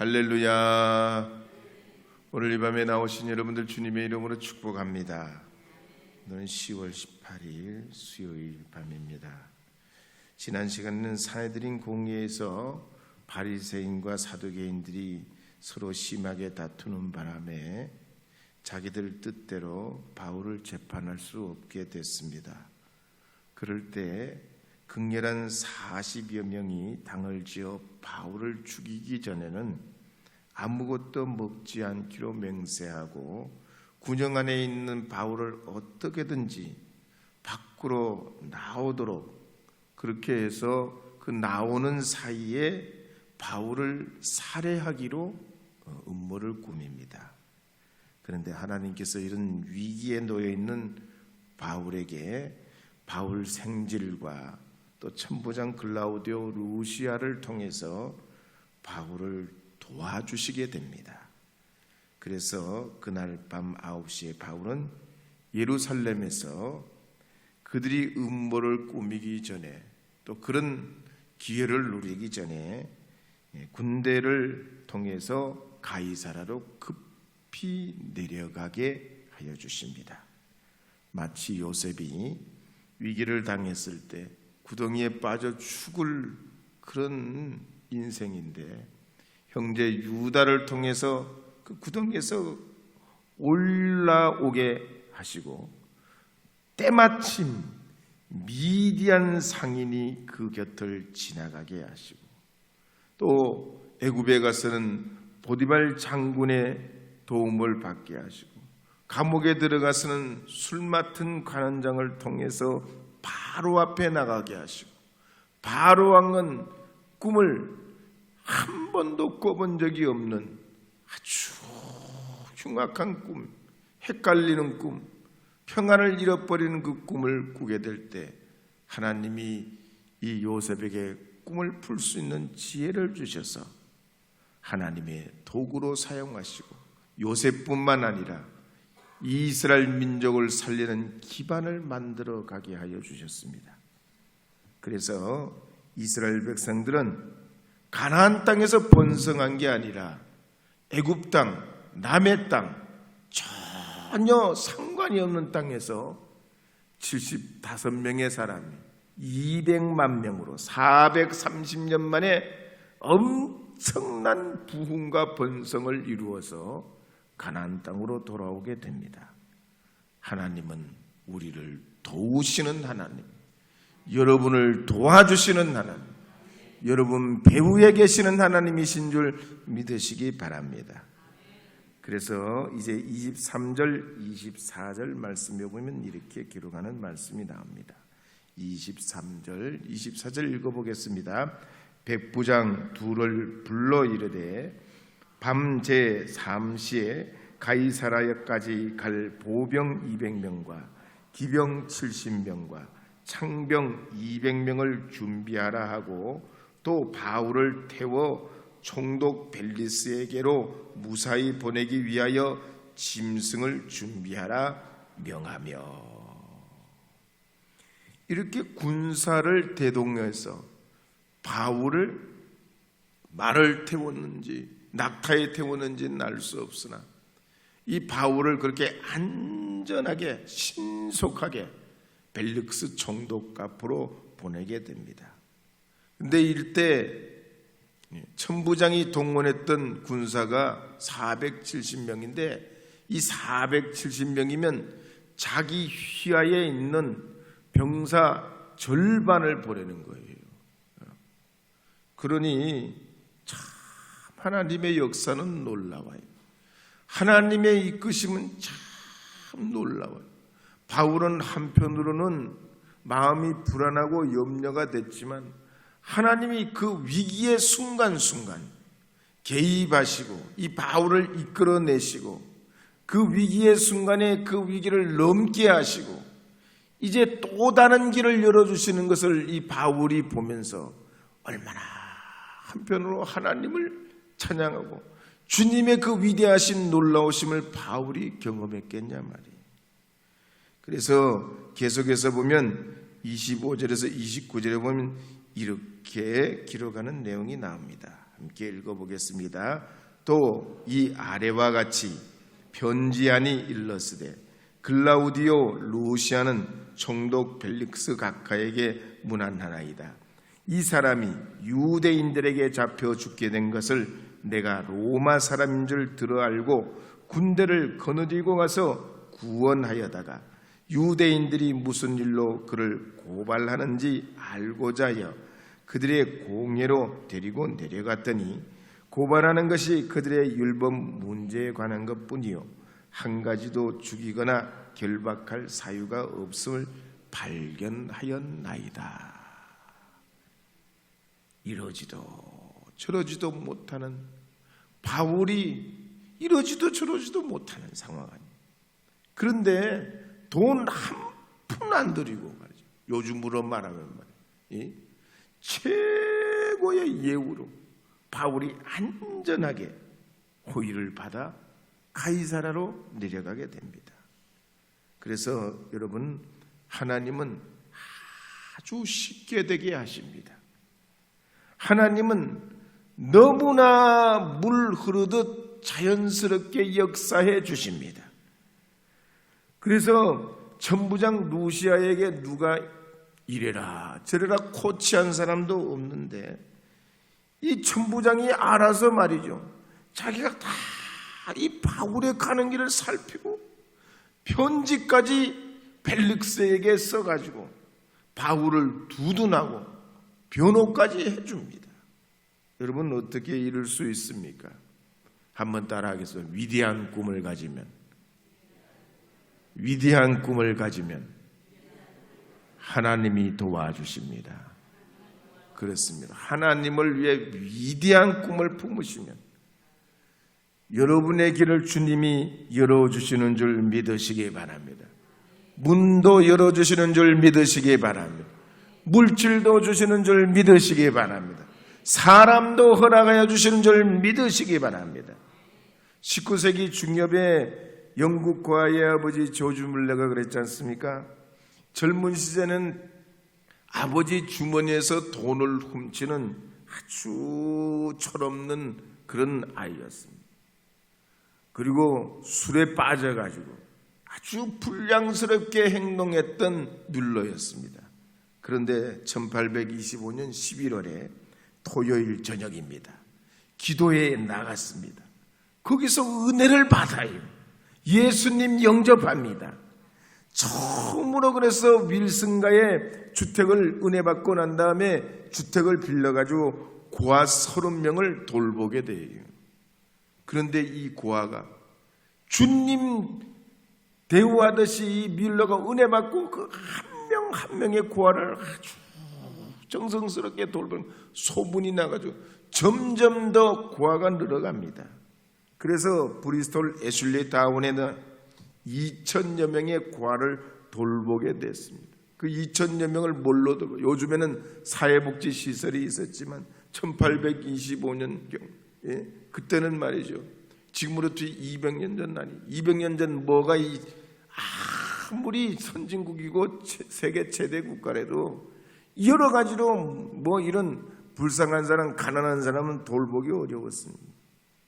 할렐루야. 오늘 이 밤에 나오신 여러분들 주님의 이름으로 축복합니다. 오늘은 10월 18일 수요일 밤입니다. 지난 시간에는 산헤드린 공회에서 바리새인과 사두개인들이 서로 심하게 다투는 바람에 자기들 뜻대로 바울을 재판할 수 없게 됐습니다. 그럴 때 극렬한 40여 명이 당을 지어 바울을 죽이기 전에는 아무것도 먹지 않기로 맹세하고 군영 안에 있는 바울을 어떻게든지 밖으로 나오도록 그렇게 해서 그 나오는 사이에 바울을 살해하기로 음모를 꾸밉니다. 그런데 하나님께서 이런 위기에 놓여 있는 바울에게 바울 생질과 또 천부장 글라우디오 루시아를 통해서 바울을 도와주시게 됩니다. 그래서 그날 밤 9시에 바울은 예루살렘에서 그들이 음모를 꾸미기 전에 또 그런 기회를 누리기 전에 군대를 통해서 가이사라로 급히 내려가게 하여 주십니다. 마치 요셉이 위기를 당했을 때 구덩이에 빠져 죽을 그런 인생인데 형제 유다를 통해서 그 구덩이에서 올라오게 하시고 때마침 미디안 상인이 그 곁을 지나가게 하시고 또 애굽에 가서는 보디발 장군의 도움을 받게 하시고 감옥에 들어가서는 술 맡은 관원장을 통해서 바로 앞에 나가게 하시고 바로 왕은 꿈을 한 번도 꿔본 적이 없는 아주 흉악한 꿈, 헷갈리는 꿈, 평안을 잃어버리는 그 꿈을 꾸게 될 때 하나님이 이 요셉에게 꿈을 풀 수 있는 지혜를 주셔서 하나님의 도구로 사용하시고 요셉뿐만 아니라 이스라엘 민족을 살리는 기반을 만들어 가게 하여 주셨습니다. 그래서 이스라엘 백성들은 가나안 땅에서 번성한 게 아니라 애굽 땅, 남의 땅, 전혀 상관이 없는 땅에서 75명의 사람이 200만 명으로 430년 만에 엄청난 부흥과 번성을 이루어서 가나안 땅으로 돌아오게 됩니다. 하나님은 우리를 도우시는 하나님, 여러분을 도와주시는 하나님, 여러분 배후에 계시는 하나님이신 줄 믿으시기 바랍니다. 그래서 이제 23절, 24절 말씀에 보면 이렇게 기록하는 말씀이 나옵니다. 23절, 24절 읽어보겠습니다. 백부장 둘을 불러 이르되 밤 제3시에 가이사라역까지 갈 보병 200명과 기병 70명과 창병 200명을 준비하라 하고 또 바울을 태워 총독 벨리스에게로 무사히 보내기 위하여 짐승을 준비하라 명하며 이렇게 군사를 대동해서 바울을 말을 태웠는지 낙타에 태웠는지는 알 수 없으나 이 바울을 그렇게 안전하게 신속하게 벨릭스 총독 앞으로 보내게 됩니다. 그런데 이때 천부장이 동원했던 군사가 470명인데 이 470명이면 자기 휘하에 있는 병사 절반을 보내는 거예요. 그러니 참 하나님의 역사는 놀라워요. 하나님의 이끄심은 참 놀라워요. 바울은 한편으로는 마음이 불안하고 염려가 됐지만 하나님이 그 위기의 순간순간 개입하시고 이 바울을 이끌어내시고 그 위기의 순간에 그 위기를 넘게 하시고 이제 또 다른 길을 열어주시는 것을 이 바울이 보면서 얼마나 한편으로 하나님을 찬양하고 주님의 그 위대하신 놀라우심을 바울이 경험했겠냐 말이에요. 그래서 계속해서 보면 25절에서 29절에 보면 이렇게 기록하는 내용이 나옵니다. 함께 읽어보겠습니다. 또 이 아래와 같이 변지안이 일렀으되 글라우디오 루시아는 총독 벨릭스 각하에게 문안하나이다. 이 사람이 유대인들에게 잡혀 죽게 된 것을 내가 로마 사람인 줄 들어 알고 군대를 거느리고 가서 구원하여다가 유대인들이 무슨 일로 그를 고발하는지 알고자 하여 그들의 공회로 데리고 내려갔더니 고발하는 것이 그들의 율법 문제에 관한 것뿐이요 한 가지도 죽이거나 결박할 사유가 없음을 발견하였나이다. 이러지도 저러지도 못하는 바울이 이러지도 저러지도 못하는 상황 아니에요. 그런데 돈 한 푼 안 들이고 말이죠. 요즘으로 말하면 말이에요. 최고의 예우로 바울이 안전하게 호의를 받아 가이사라로 내려가게 됩니다. 그래서 여러분, 하나님은 아주 쉽게 되게 하십니다. 하나님은 너무나 물 흐르듯 자연스럽게 역사해 주십니다. 그래서 천부장 루시아에게 누가 이래라 저래라 코치한 사람도 없는데 이 천부장이 알아서 말이죠. 자기가 다 이 바울의 가는 길을 살피고 편지까지 벨릭스에게 써가지고 바울을 두둔하고 변호까지 해줍니다. 여러분 어떻게 이룰 수 있습니까? 한번 따라하겠습니다. 위대한 꿈을 가지면 하나님이 도와주십니다. 그렇습니다. 하나님을 위해 위대한 꿈을 품으시면 여러분의 길을 주님이 열어주시는 줄 믿으시기 바랍니다. 문도 열어주시는 줄 믿으시기 바랍니다. 물질도 주시는 줄 믿으시기 바랍니다. 사람도 허락하여 주시는 줄 믿으시기 바랍니다. 19세기 중엽에 영국 고아의 아버지 조지 물러가 그랬지 않습니까? 젊은 시절에는 아버지 주머니에서 돈을 훔치는 아주 철없는 그런 아이였습니다. 그리고 술에 빠져가지고 아주 불량스럽게 행동했던 뮬러였습니다. 그런데 1825년 11월에 토요일 저녁입니다. 기도회에 나갔습니다. 거기서 은혜를 받아요. 예수님 영접합니다. 처음으로 그래서 윌슨가의 주택을 은혜 받고 난 다음에 주택을 빌려가지고 고아 30명을 돌보게 돼요. 그런데 이 고아가 주님 대우하듯이 밀러가 은혜 받고 그 한 명 한 명의 고아를 아주 정성스럽게 돌보는 소문이 나가지고 점점 더 고아가 늘어갑니다. 그래서 브리스톨 애슐리 다운에는 2,000여 명의 고아를 돌보게 됐습니다. 그 2,000여 명을 뭘로 돌보? 요즘에는 사회복지 시설이 있었지만 1825년경 그때는 말이죠. 지금으로부터 200년 전 아니 200년 전 뭐가 아무리 선진국이고 세계 최대 국가라도 여러 가지로 뭐 이런 불쌍한 사람, 가난한 사람은 돌보기 어려웠습니다.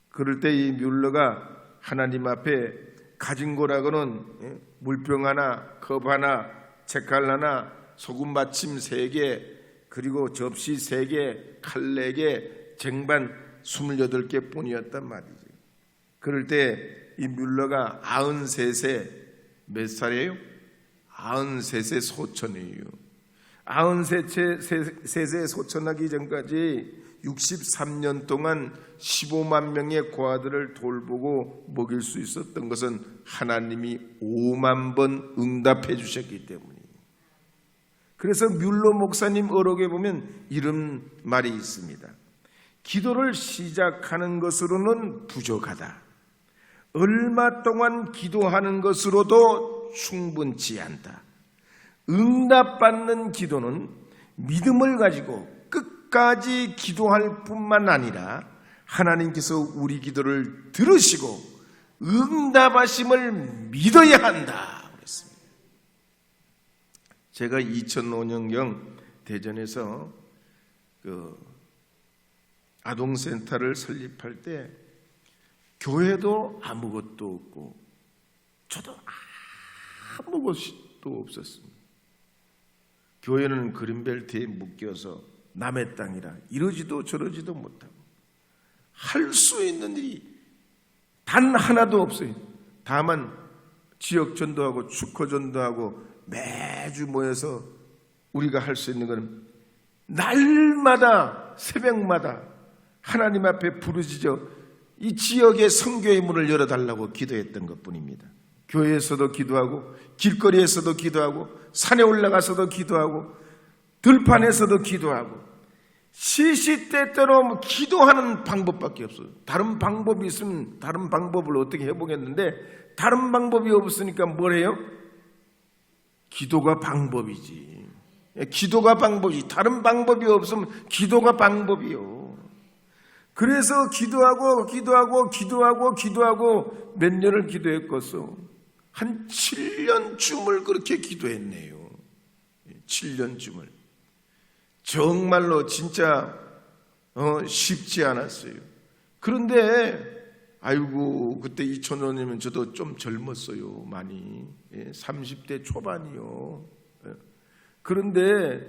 그럴 때 이 뮬러가 하나님 앞에 가진 거라고는 물병 하나, 컵 하나, 책갈 하나, 소금 받침 3개, 그리고 접시 3개, 칼 4개, 쟁반 28개 뿐이었단 말이지. 그럴 때 이 뮬러가 93세 몇 살이에요? 93세 소천이에요. 93세 소천하기 전까지 63년 동안 15만 명의 고아들을 돌보고 먹일 수 있었던 것은 하나님이 5만 번 응답해 주셨기 때문이에요. 그래서 뮬러 목사님 어록에 보면 이런 말이 있습니다. 기도를 시작하는 것으로는 부족하다. 얼마 동안 기도하는 것으로도 충분치 않다. 응답받는 기도는 믿음을 가지고 끝까지 기도할 뿐만 아니라 하나님께서 우리 기도를 들으시고 응답하심을 믿어야 한다 그랬습니다. 제가 2005년경 대전에서 아동센터를 설립할 때 교회도 아무것도 없고 저도 아무것도 없었습니다. 교회는 그린벨트에 묶여서 남의 땅이라 이러지도 저러지도 못하고 할 수 있는 일이 단 하나도 없어요. 다만 지역 전도하고 축구 전도하고 매주 모여서 우리가 할 수 있는 것은 날마다 새벽마다 하나님 앞에 부르짖어 이 지역의 선교의 문을 열어달라고 기도했던 것뿐입니다. 교회에서도 기도하고 길거리에서도 기도하고 산에 올라가서도 기도하고 들판에서도 기도하고 시시때때로 기도하는 방법밖에 없어요. 다른 방법이 있으면 다른 방법을 어떻게 해보겠는데 다른 방법이 없으니까 뭘 해요? 기도가 방법이지. 기도가 방법이지. 다른 방법이 없으면 기도가 방법이요. 그래서 기도하고 몇 년을 기도했겠어. 한 7년쯤을 그렇게 기도했네요. 7년쯤을. 정말로 진짜 쉽지 않았어요. 그런데 아이고 그때 2005년이면 저도 좀 젊었어요. 많이 30대 초반이요. 그런데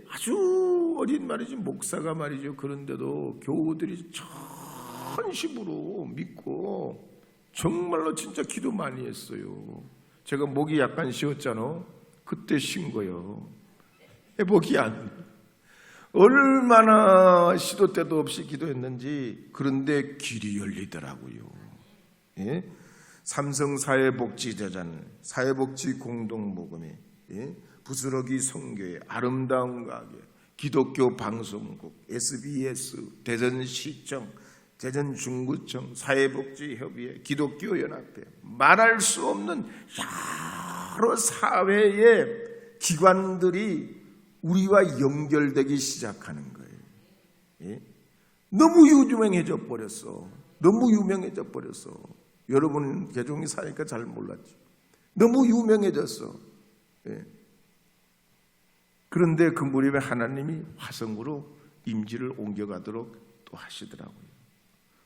아주 어린 말이지 목사가 말이죠. 그런데도 교우들이 전심으로 믿고 정말로 진짜 기도 많이 했어요. 제가 목이 약간 쉬었잖아. 그때 쉰 거예요. 회복이 안 돼. 얼마나 시도 때도 없이 기도했는지. 그런데 길이 열리더라고요. 삼성사회복지재단, 사회복지공동모금회, 부스러기 성교회, 아름다운 가게, 기독교 방송국, SBS, 대전시청, 대전중구청, 사회복지협의회, 기독교연합회, 말할 수 없는 여러 사회의 기관들이 우리와 연결되기 시작하는 거예요. 너무 유명해져 버렸어. 너무 유명해져 버렸어. 여러분 개종이 사니까 잘 몰랐지. 너무 유명해졌어. 그런데 그 무렵에 하나님이 화성으로 임지를 옮겨가도록 또 하시더라고요.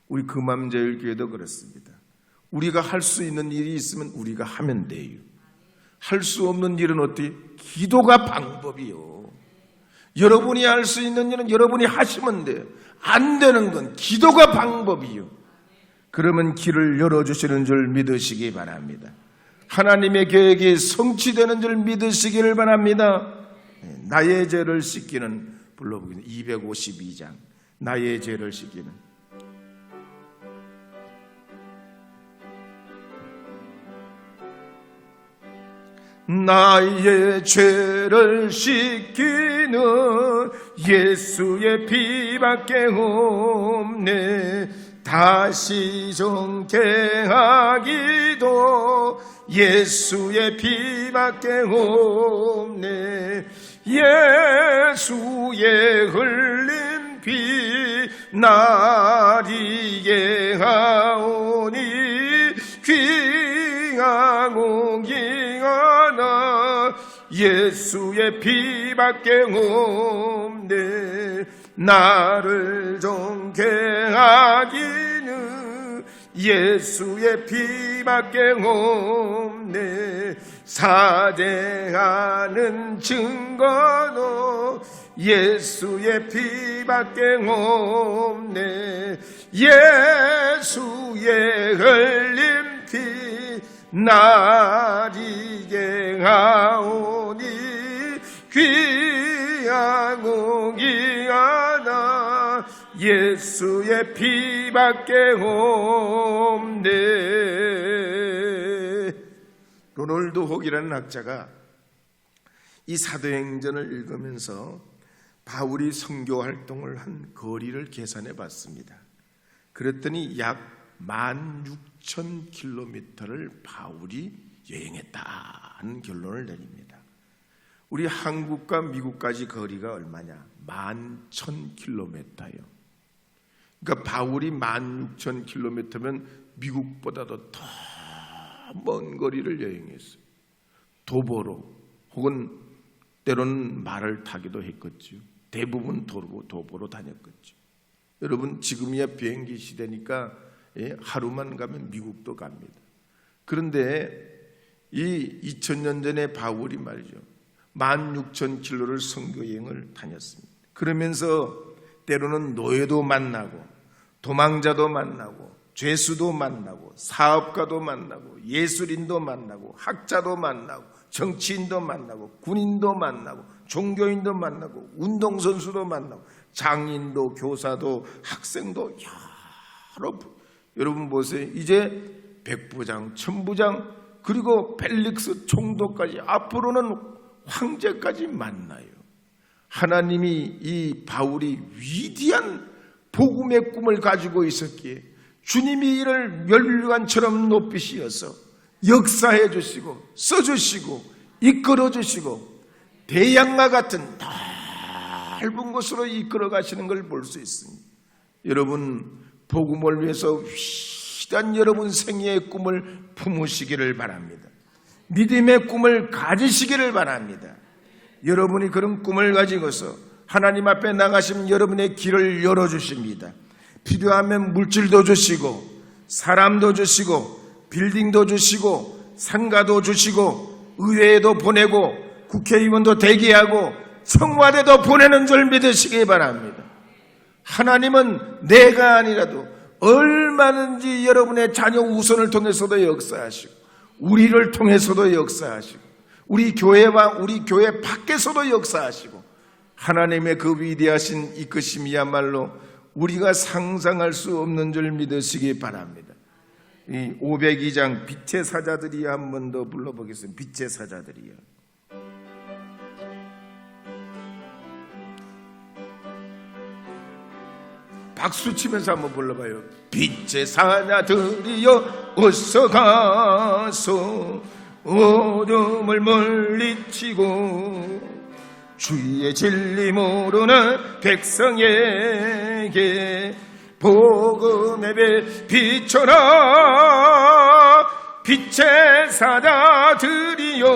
우리 금암제일교회도 그렇습니다. 우리가 할 수 있는 일이 있으면 우리가 하면 돼요. 할 수 없는 일은 어떻게? 기도가 방법이요. 여러분이 할 수 있는 일은 여러분이 하시면 돼요. 안 되는 건 기도가 방법이요. 그러면 길을 열어주시는 줄 믿으시기 바랍니다. 하나님의 계획이 성취되는 줄 믿으시기를 바랍니다. 나의 죄를 씻기는 불러보기는 252장 나의 죄를 씻기는 나의 죄를 씻기는 예수의 피밖에 없네. 다시 정케하기도 예수의 피밖에 없네. 예수의 흘린 피 나리게 하오니 귀하고 귀하나 예수의 피밖에 없네. 나를 정케하기는 예수의 피밖에 없네. 사죄하는 증거도 예수의 피밖에 없네. 예수의 흘린 피 나리게 하오니 귀하고 귀하나 예수의 피밖에 없네. 로널드 혹이라는 학자가 이 사도행전을 읽으면서 바울이 선교 활동을 한 거리를 계산해 봤습니다. 그랬더니 약 16,000km를 바울이 여행했다는 결론을 내립니다. 우리 한국과 미국까지 거리가 얼마냐? 11,000km요. 그러니까 바울이 16,000km면 미국보다도 더 먼 거리를 여행했어요. 도보로 혹은 때로는 말을 타기도 했겠죠. 대부분 도보로 다녔겠죠. 여러분 지금이야 비행기 시대니까 하루만 가면 미국도 갑니다. 그런데 이 2000년 전에 바울이 말이죠, 16,000km를 선교여행을 다녔습니다. 그러면서 때로는 노예도 만나고 도망자도 만나고 죄수도 만나고 사업가도 만나고 예술인도 만나고 학자도 만나고 정치인도 만나고 군인도 만나고 종교인도 만나고 운동선수도 만나고 장인도 교사도 학생도 여러분 보세요. 이제 백부장, 천부장 그리고 펠릭스 총독까지 앞으로는 황제까지 만나요. 하나님이 이 바울이 위대한 복음의 꿈을 가지고 있었기에 주님이 이를 멸류관처럼 높이시어서 역사해 주시고 써주시고 이끌어 주시고 대양과 같은 넓은 곳으로 이끌어 가시는 걸 볼 수 있습니다. 여러분 복음을 위해서 위대한 여러분 생애의 꿈을 품으시기를 바랍니다. 믿음의 꿈을 가지시기를 바랍니다. 여러분이 그런 꿈을 가지고서 하나님 앞에 나가시면 여러분의 길을 열어주십니다. 필요하면 물질도 주시고 사람도 주시고 빌딩도 주시고 상가도 주시고 의회에도 보내고 국회의원도 대기하고 청와대도 보내는 줄 믿으시기 바랍니다. 하나님은 내가 아니라도 얼마든지 여러분의 자녀 우선을 통해서도 역사하시고 우리를 통해서도 역사하시고 우리 교회와 우리 교회 밖에서도 역사하시고 하나님의 그 위대하신 이끄심이야말로 우리가 상상할 수 없는 줄 믿으시기 바랍니다. 이 502장 빛의 사자들이여 한 번 더 불러보겠습니다. 빛의 사자들이여. 박수 치면서 한번 불러봐요. 빛의 사자들이여 어서 가서 어둠을 물리치고 주의 진리 모르는 백성에게 복음의 빛 비춰라. 빛의 사자들이여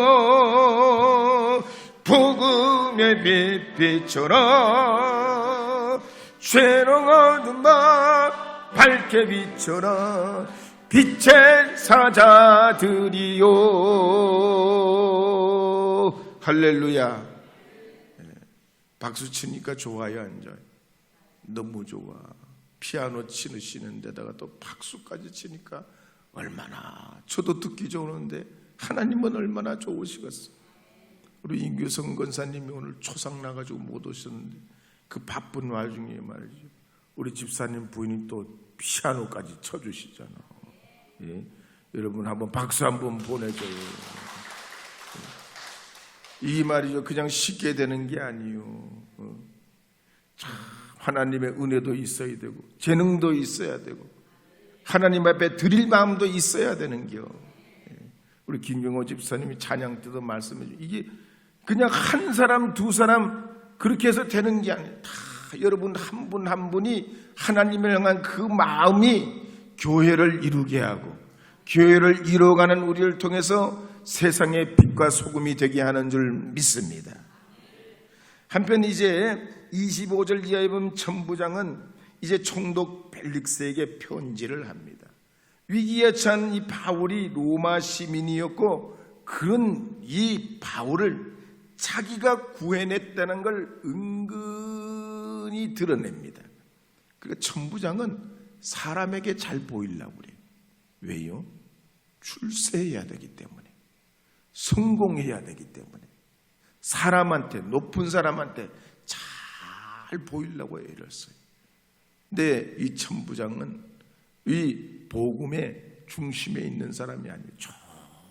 복음의 빛 비춰라. 죄롱 어둠 바 밝게 비춰라. 빛의 사자들이요. 할렐루야. 박수 치니까 좋아요, 앉아요? 너무 좋아. 피아노 치시는 데다가 또 박수까지 치니까 얼마나 저도 듣기 좋은데 하나님은 얼마나 좋으시겠어요. 우리 임규성 권사님이 오늘 초상 나가지고 못 오셨는데 그 바쁜 와중에 말이죠, 우리 집사님 부인이 또 피아노까지 쳐주시잖아. 예? 여러분 한번 박수 한번 보내줘요. 이 말이죠, 그냥 쉽게 되는 게 아니요. 참 하나님의 은혜도 있어야 되고 재능도 있어야 되고 하나님 앞에 드릴 마음도 있어야 되는겨. 우리 김경호 집사님이 찬양 때도 말씀해 주죠. 이게 그냥 한 사람 두 사람 그렇게 해서 되는 게 아니에요. 다 여러분 한 분 한 분이 하나님을 향한 그 마음이 교회를 이루게 하고 교회를 이루어가는 우리를 통해서 세상의 빛과 소금이 되게 하는 줄 믿습니다. 한편 이제 25절 이하에 보면 천부장은 이제 총독 벨릭스에게 편지를 합니다. 위기에 처한 이 바울이 로마 시민이었고 그런 이 바울을 자기가 구해냈다는 걸 은근히 드러냅니다. 그러니까 천부장은 사람에게 잘 보이려고 그래요. 왜요? 출세해야 되기 때문에, 성공해야 되기 때문에, 사람한테, 높은 사람한테 잘 보이려고 애를 써요. 근데 이 천부장은 이 복음의 중심에 있는 사람이 아니에요. 저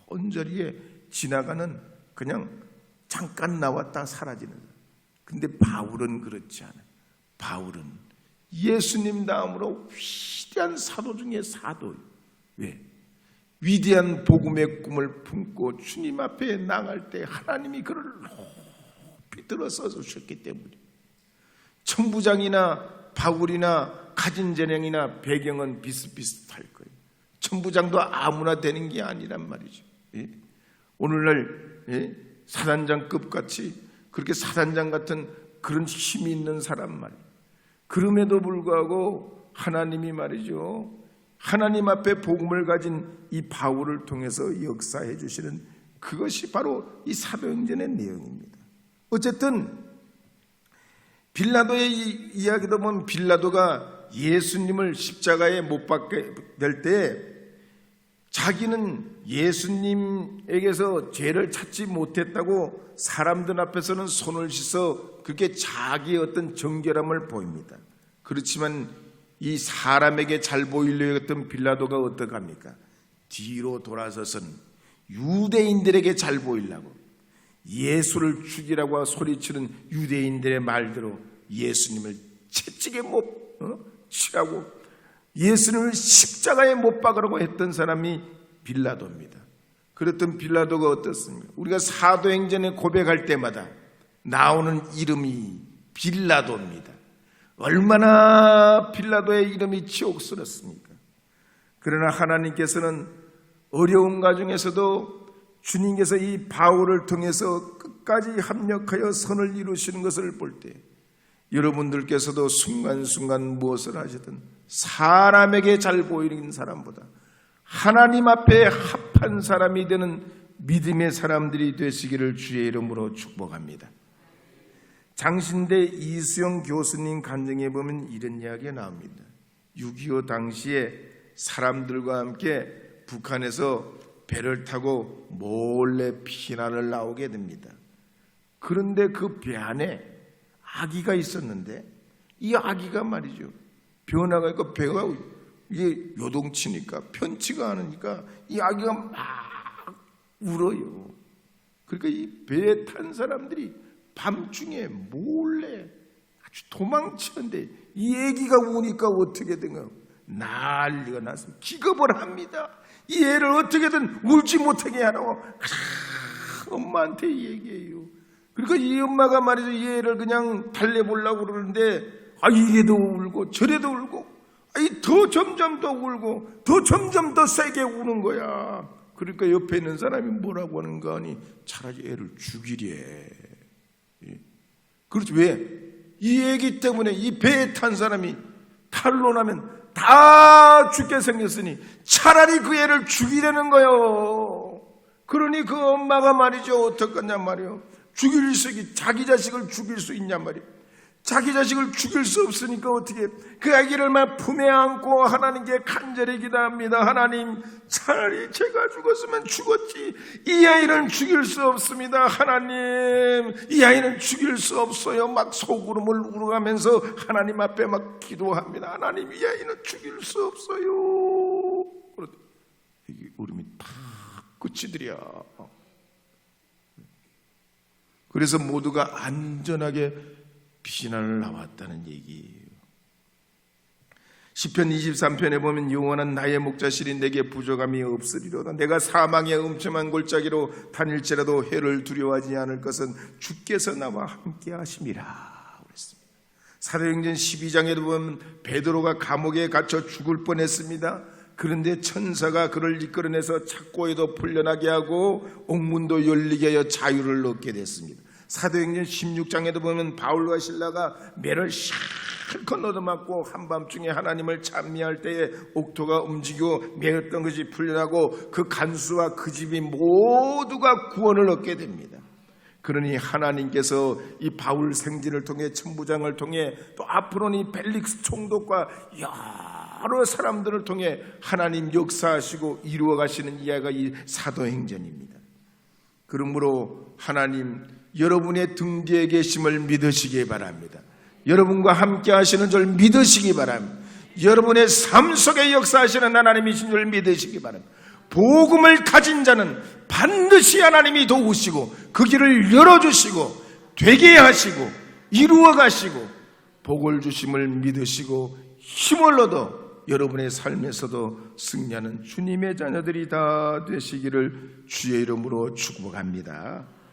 언저리에 지나가는 그냥 잠깐 나왔다 사라지는. 근데 바울은 그렇지 않아요. 바울은 예수님 다음으로 위대한 사도 중에 사도예요. 왜? 위대한 복음의 꿈을 품고 주님 앞에 나갈 때 하나님이 그를 높이 들어서 주셨기 때문에. 천부장이나 바울이나 가진 재능이나 배경은 비슷비슷할 거예요. 천부장도 아무나 되는 게 아니란 말이죠. 예? 오늘날 사단장급 같이 그렇게 사단장 같은 그런 힘이 있는 사람 말이에요. 그럼에도 불구하고 하나님이 말이죠, 하나님 앞에 복음을 가진 이 바울을 통해서 역사해 주시는 그것이 바로 이 사도행전의 내용입니다. 어쨌든 빌라도의 이야기도 보면 빌라도가 예수님을 십자가에 못 박게 될 때 자기는 예수님에게서 죄를 찾지 못했다고 사람들 앞에서는 손을 씻어 그게 자기의 어떤 정결함을 보입니다. 그렇지만 이 사람에게 잘 보이려고 했던 빌라도가 어떡합니까? 뒤로 돌아서선 유대인들에게 잘 보이려고 예수를 죽이라고 소리치는 유대인들의 말대로 예수님을 채찍에 못 치라고 예수님을 십자가에 못 박으라고 했던 사람이 빌라도입니다. 그랬던 빌라도가 어떻습니까? 우리가 사도행전에 고백할 때마다 나오는 이름이 빌라도입니다. 얼마나 빌라도의 이름이 치욕스럽습니까? 그러나 하나님께서는 어려운 가정에서도 주님께서 이 바울을 통해서 끝까지 합력하여 선을 이루시는 것을 볼 때 여러분들께서도 순간순간 무엇을 하시든 사람에게 잘 보이는 사람보다 하나님 앞에 합한 사람이 되는 믿음의 사람들이 되시기를 주의 이름으로 축복합니다. 장신대 이수영 교수님 간증에 보면 이런 이야기가 나옵니다. 6.25 당시에 사람들과 함께 북한에서 배를 타고 몰래 피난을 나오게 됩니다. 그런데 그 배 안에 아기가 있었는데 이 아기가 말이죠, 변화가 있고 배가 이게 요동치니까 편치가 않으니까 이 아기가 막 울어요. 그러니까 이 배에 탄 사람들이 밤중에 몰래 아주 도망치는데 이 아기가 우니까 어떻게 된가 난리가 났습니다. 기겁을 합니다. 이 애를 어떻게든 울지 못하게 하라고 엄마한테 얘기해요. 그러니까 이 엄마가 말이죠, 이 애를 그냥 달래보려고 그러는데 이래도 울고 저래도 울고 더 점점 더 울고 더 점점 더 세게 우는 거야. 그러니까 옆에 있는 사람이 뭐라고 하는가 하니 차라리 애를 죽이래. 그렇지. 왜? 이 애기 때문에 이 배에 탄 사람이 탄론하면 다 죽게 생겼으니 차라리 그 애를 죽이려는 거요. 그러니 그 엄마가 말이죠, 어떡하냐 말이요. 죽일 수 있게 자기 자식을 죽일 수 있냔 말이요. 자기 자식을 죽일 수 없으니까 어떻게 그 아기를 막 품에 안고 하나님께 간절히 기도합니다. 하나님, 차라리 제가 죽었으면 죽었지 이 아이는 죽일 수 없습니다. 하나님, 이 아이는 죽일 수 없어요. 막 소구름을 우러가면서 하나님 앞에 막 기도합니다. 하나님, 이 아이는 죽일 수 없어요. 이게 울음이 다 끝이 들이야. 그래서 모두가 안전하게 피난을 나왔다는 얘기예요. 시편 23편에 보면 영원한 나의 목자실이 내게 부족함이 없으리로다. 내가 사망의 음침한 골짜기로 다닐지라도 해를 두려워하지 않을 것은 주께서 나와 함께 하심이라 그랬습니다. 사도행전 12장에도 보면 베드로가 감옥에 갇혀 죽을 뻔했습니다. 그런데 천사가 그를 이끌어내서 착고에도 풀려나게 하고 옥문도 열리게 하여 자유를 얻게 됐습니다. 사도행전 16장에도 보면 바울과 실라가 매를 실컷 얻어맞고 한밤중에 하나님을 찬미할 때에 옥토가 움직이고 매였던 것이 풀려나고 그 간수와 그 집이 모두가 구원을 얻게 됩니다. 그러니 하나님께서 이 바울 생진을 통해 천부장을 통해 또 앞으로는 이 벨릭스 총독과 여러 사람들을 통해 하나님 역사하시고 이루어 가시는 이야기가 이 사도행전입니다. 그러므로 하나님, 여러분의 등 뒤에 계심을 믿으시기 바랍니다. 여러분과 함께 하시는 줄 믿으시기 바랍니다. 여러분의 삶 속에 역사하시는 하나님이신 줄 믿으시기 바랍니다. 복음을 가진 자는 반드시 하나님이 도우시고 그 길을 열어주시고 되게 하시고 이루어 가시고 복을 주심을 믿으시고 힘을 얻어 여러분의 삶에서도 승리하는 주님의 자녀들이 다 되시기를 주의 이름으로 축복합니다.